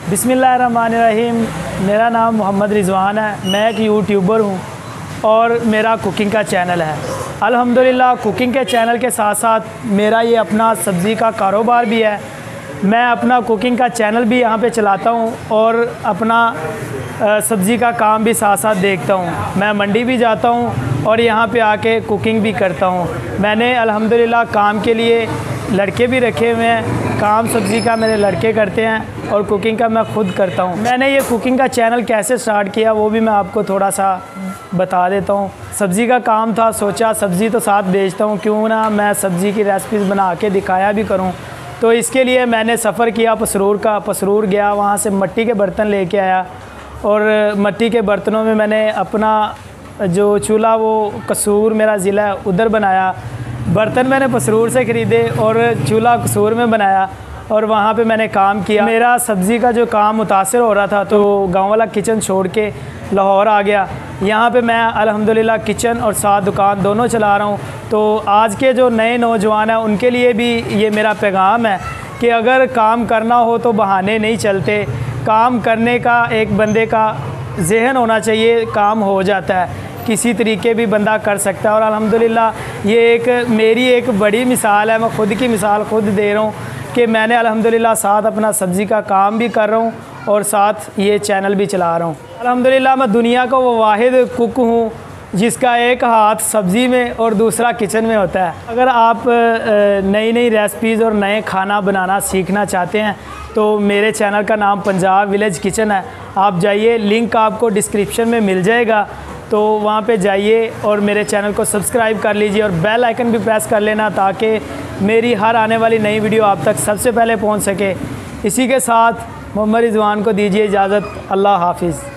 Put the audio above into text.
बिस्मिल्लाहिर्रहमानिर्रहीम। मेरा नाम मोहम्मद रिज़वान है। मैं एक यूट्यूबर हूँ और मेरा कुकिंग का चैनल है। अल्हम्दुलिल्लाह कुकिंग के चैनल के साथ साथ मेरा ये अपना सब्ज़ी का कारोबार भी है। मैं अपना कुकिंग का चैनल भी यहाँ पे चलाता हूँ और अपना सब्ज़ी का काम भी साथ साथ देखता हूँ। मैं मंडी भी जाता हूँ और यहाँ पे आके कुकिंग भी करता हूँ। मैंने अल्हम्दुलिल्लाह काम के लिए लड़के भी रखे हुए हैं। काम सब्ज़ी का मेरे लड़के करते हैं और कुकिंग का मैं ख़ुद करता हूँ। मैंने ये कुकिंग का चैनल कैसे स्टार्ट किया वो भी मैं आपको थोड़ा सा बता देता हूँ। सब्ज़ी का काम था, सोचा सब्ज़ी तो साथ बेचता हूँ, क्यों ना मैं सब्ज़ी की रेसिपीज़ बना के दिखाया भी करूँ। तो इसके लिए मैंने सफ़र किया पसरूर गया, वहाँ से मिट्टी के बर्तन लेके आया और मिट्टी के बर्तनों में मैंने अपना जो चूल्हा वो कसूर मेरा ज़िला है उधर बनाया। बर्तन मैंने पसरूर से ख़रीदे और चूल्हा कसूर में बनाया और वहाँ पे मैंने काम किया। मेरा सब्ज़ी का जो काम मुतासिर हो रहा था तो गांव वाला किचन छोड़ के लाहौर आ गया। यहाँ पे मैं अल्हम्दुलिल्लाह किचन और साथ दुकान दोनों चला रहा हूँ। तो आज के जो नए नौजवान हैं उनके लिए भी ये मेरा पैगाम है कि अगर काम करना हो तो बहाने नहीं चलते। काम करने का एक बंदे का ज़हन होना चाहिए, काम हो जाता है, किसी तरीके भी बंदा कर सकता है। और अल्हम्दुलिल्लाह ये मेरी एक बड़ी मिसाल है। मैं ख़ुद की मिसाल ख़ुद दे रहा हूँ कि मैंने अल्हम्दुलिल्लाह साथ अपना सब्ज़ी का काम भी कर रहा हूँ और साथ ये चैनल भी चला रहा हूँ। अल्हम्दुलिल्लाह मैं दुनिया का वो वाहिद कुक हूँ जिसका एक हाथ सब्ज़ी में और दूसरा किचन में होता है। अगर आप नई नई रेसिपीज़ और नए खाना बनाना सीखना चाहते हैं तो मेरे चैनल का नाम पंजाब विलेज किचन है। आप जाइए, लिंक आपको डिस्क्रिप्शन में मिल जाएगा, तो वहाँ पे जाइए और मेरे चैनल को सब्सक्राइब कर लीजिए और बेल आइकन भी प्रेस कर लेना ताकि मेरी हर आने वाली नई वीडियो आप तक सबसे पहले पहुँच सके। इसी के साथ मोहम्मद रिज़वान को दीजिए इजाज़त। अल्लाह हाफिज़।